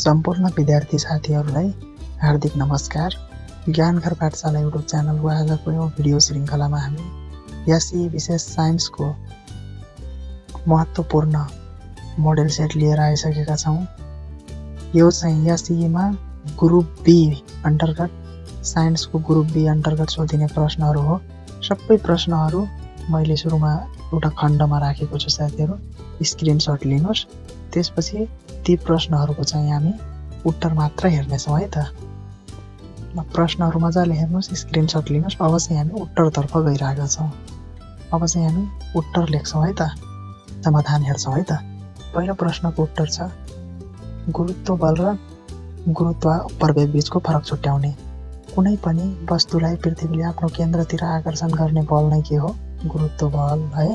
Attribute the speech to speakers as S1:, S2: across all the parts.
S1: सम्पूर्ण विद्यार्थी साथीहरूलाई हार्दिक नमस्कार। ज्ञानघर पाठशाला युट्युब च्यानलको आजको यो भिडियो श्रृङ्खलामा हामी एसई विशेष साइन्सको महत्त्वपूर्ण मोडेल सेट लिएर आइसकेका छौँ। यो चाहिँ एसईमा ग्रुप बी अन्तर्गत साइन्सको ग्रुप बी अन्तर्गत सोधिने प्रश्नहरू हो। सबै प्रश्नहरू मैले सुरुमा एउटा खण्डमा राखेको छु, साथीहरू स्क्रिनसट लिनुहोस्। त्यसपछि ती प्रश्नहरूको चाहिँ हामी उत्तर मात्र हेर्नेछौँ है त। प्रश्नहरू मजाले हेर्नुहोस्, स्क्रिनसट लिनुहोस्। अब चाहिँ हामी उत्तरतर्फ गइरहेका छौँ। अब चाहिँ हामी उत्तर लेख्छौँ है त, समाधान हेर्छौँ है त। पहिलो प्रश्नको उत्तर छ, गुरुत्व बल र गुरुत्व प्रवेग बीचको फरक छुट्याउने। कुनै पनि वस्तुलाई पृथ्वीले आफ्नो केन्द्रतिर आकर्षण गर्ने बल नै के हो? गुरुत्व बल है।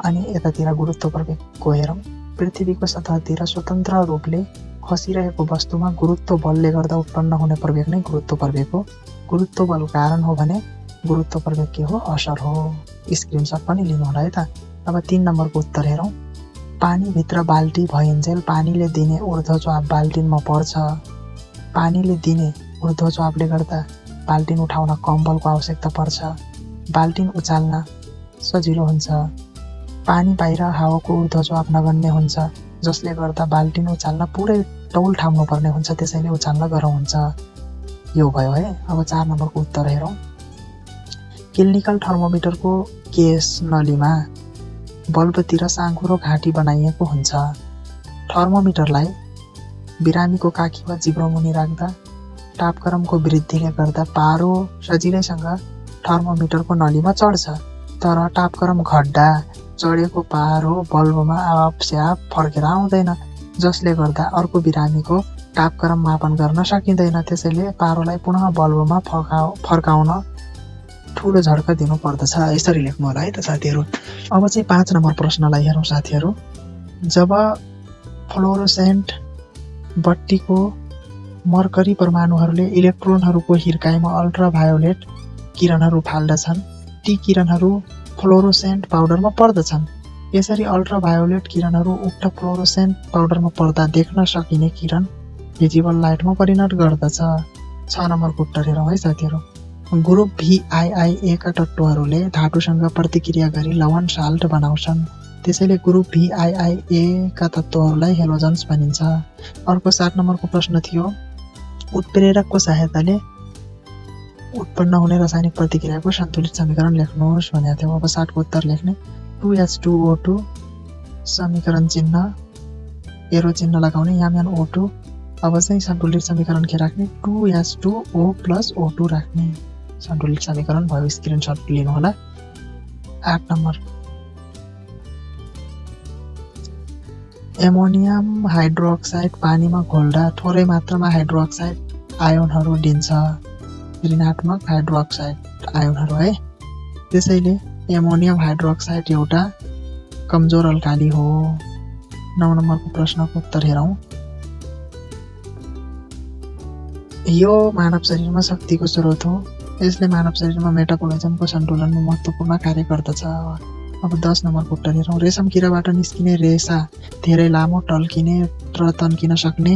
S1: अनि यतातिर गुरुत्व प्रवेगको हेरौँ। पृथ्वीको सतहतिर स्वतन्त्र रूपले खसिरहेको वस्तुमा गुरुत्व बलले गर्दा उत्पन्न हुने प्रवेग नै गुरुत्व प्रवेग हो। गुरुत्व बल कारण हो भने गुरुत्व प्रवेग के हो? असर हो। स्क्रिनसट पनि लिनु होला है त। अब 3 नम्बरको उत्तर हेरौँ। पानीभित्र बाल्टी भइन्जेल पानीले दिने ऊर्ध्वचाप बाल्टिनमा पर्छ। पानीले दिने ऊर्ध्वचापले गर्दा बाल्टिन उठाउन कम बलको आवश्यकता पर्छ। बाल्टिन उचाल्न सजिलो हुन्छ। पानी बाहिर हावाको ऊर्ध्वचाप नगन्य हुन्छ, जसले गर्दा बाल्टिन उचाल्न पुरै टौल ठाम्नु पर्ने हुन्छ, त्यसैले उचाल्न गाह्रो हुन्छ। यो भयो है। अब 4 नम्बरको उत्तर हेरौँ। क्लिनिकल थर्मोमिटरको केस नलीमा बल्बतिर साँघुरो घाँटी बनाइएको हुन्छ। थर्मोमिटरलाई बिरामीको काखी वा जिब्रो मुनि राख्दा तापक्रमको वृद्धिले गर्दा पारो सजिलैसँग थर्मोमिटरको नलीमा चढ्छ। तर तापक्रम घट्दा चढेको पारो बल्बमा आपस्याप फर्केर आउँदैन, जसले गर्दा अर्को बिरामीको तापक्रम मापन गर्न सकिँदैन। त्यसैले पारोलाई पुनः बल्बमा फर्काउन ठुलो झड्का दिनु पर्दछ। यसरी लेख्नु होला है त साथीहरू। अब चाहिँ 5 नम्बर प्रश्नलाई हेरौँ साथीहरू। जब फ्लोरोसेन्ट बत्तीको मर्करी परमाणुहरूले इलेक्ट्रोनहरूको हिर्काइमा अल्ट्राभायोलेट किरणहरू फाल्दछन्, ती किरणहरू फ्लोरोसेन्ट पाउडरमा पर्दछन्। यसरी अल्ट्राभायोलेट किरणहरू उक्त फ्लोरोसेन्ट पाउडरमा पर्दा देख्न सकिने किरण भिजिबल लाइटमा परिणत गर्दछ। 6 नम्बरको उत्तर हेरौँ है साथीहरू। ग्रुप VIIA का तत्त्वहरूले धातुसँग प्रतिक्रिया गरी लवण साल्ट बनाउँछन्, त्यसैले ग्रुप VIIA का तत्त्वहरूलाई हेलोजन्स भनिन्छ। अर्को 7 नम्बरको प्रश्न थियो, उत्प्रेरकको सहायताले उत्पन्न हुने रासायनिक प्रतिक्रियाको सन्तुलित समीकरण लेख्नुहोस् भनेको थियो। अब 7 को उत्तर लेख्ने। 2H2O2 समीकरण चिन्ह एरो चिन्ह लगाउने MnO2। अब चाहिँ सन्तुलित समीकरण के राख्ने? 2H2O + O2 राख्ने सन्तुलित समीकरण भयो। स्क्रिनसट लिनु होला। 8 नम्बर, एमोनियम हाइड्रोक्साइड पानीमा घोल्दा थोरै मात्रामा हाइड्रोक्साइड आयोनहरू दिन्छ, ऋणात्मक हाइड्रोक्साइड आयोनहरू है। त्यसैले एमोनियम हाइड्रोक्साइड एउटा कमजोर अल्काली हो। 9 नम्बरको प्रश्नको उत्तर हेरौँ। यो मानव शरीरमा शक्तिको स्रोत हो। यसले मानव शरीरमा मेटाबोलिजमको सन्तुलनमा महत्त्वपूर्ण कार्य गर्दछ। अब 10 नम्बरको उत्तर हेरौँ। रेशम किराबाट निस्किने रेसा धेरै लामो, टल्किने र तन्किन सक्ने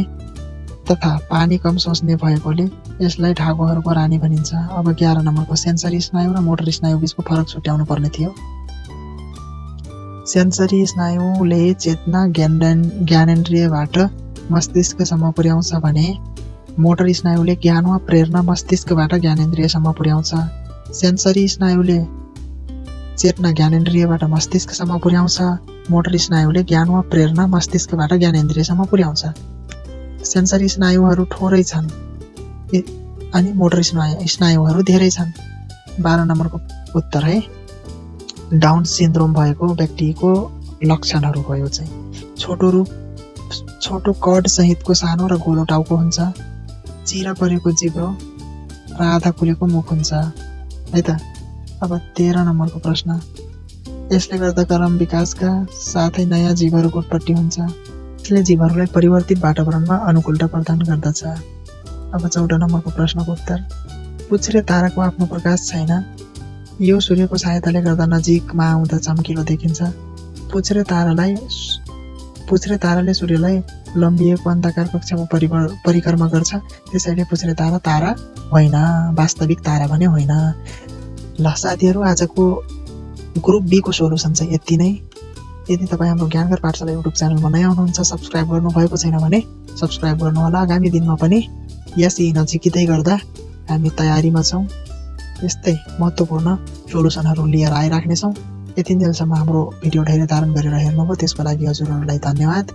S1: तथा पानी कम सोच्ने भएकोले यसलाई धागोहरूको रानी भनिन्छ। अब 11 नम्बरको, सेन्सरी स्नायु र मोटर स्नायु बीचको फरक छुट्याउनु पर्ने थियो। सेन्सरी स्नायुले चेतना ज्ञानेन्द्रियबाट मस्तिष्कसम्म पुर्याउँछ भने मोटर स्नायुले ज्ञान वा प्रेरणा मस्तिष्कबाट ज्ञानेन्द्रियसम्म पुर्याउँछ। सेन्सरी स्नायुले चेतना ज्ञानेन्द्रियबाट मस्तिष्कसम्म पुर्याउँछ, मोटर स्नायुले ज्ञान वा प्रेरणा मस्तिष्कबाट ज्ञानेन्द्रियसम्म पुर्याउँछ। सेन्सरी स्नायुहरू थोरै छन् अनि मोटर स्नायुहरू धेरै छन्। 12 नम्बरको उत्तर है। डाउन सिन्ड्रोम भएको व्यक्तिको लक्षणहरू भयो चाहिँ छोटो कड सहितको सानो र गोलो टाउको हुन्छ, चिरा परेको जिब्रो र आधा खुलेको मुख हुन्छ है त। अब 13 नम्बरको प्रश्न, यसले गर्दा गरम विकासका साथै नयाँ जीवहरूको उत्पत्ति हुन्छ। यसले जीवहरूलाई परिवर्तित वातावरणमा अनुकूलता प्रदान गर्दछ। अब 14 नम्बरको प्रश्नको उत्तर, पुच्छ्रे ताराको आफ्नो प्रकाश छैन, यो सूर्यको सहायताले गर्दा नजिकमा आउँदा चम्किलो देखिन्छ। पुच्छ्रे तारालाई पुच्छ्रे ताराले सूर्यलाई लम्बिएको अन्धकार कक्षामा परिक्रमा गर्छ। त्यसैले पुच्छ्रे तारा तारा होइन, वास्तविक तारा भने होइन। ल साथीहरू, आजको ग्रुप बी को सोलुसन चाहिँ यति नै। यदि तपाईँ हाम्रो ज्ञानगर पाठशाला युट्युब च्यानलमा नयाँ हुनुहुन्छ, सब्सक्राइब गर्नुभएको छैन भने सब्सक्राइब गर्नुहोला। आगामी दिनमा पनि यही नजिकै गर्दा हामी तयारीमा छौँ। यस्तै महत्त्वपूर्ण सोलुसनहरू लिएर आइराख्नेछौँ। यतिन्जेलसम्म हाम्रो भिडियो धेरै धारण गरेर हेर्नुभयो त्यसको लागि हजुरहरूलाई धन्यवाद।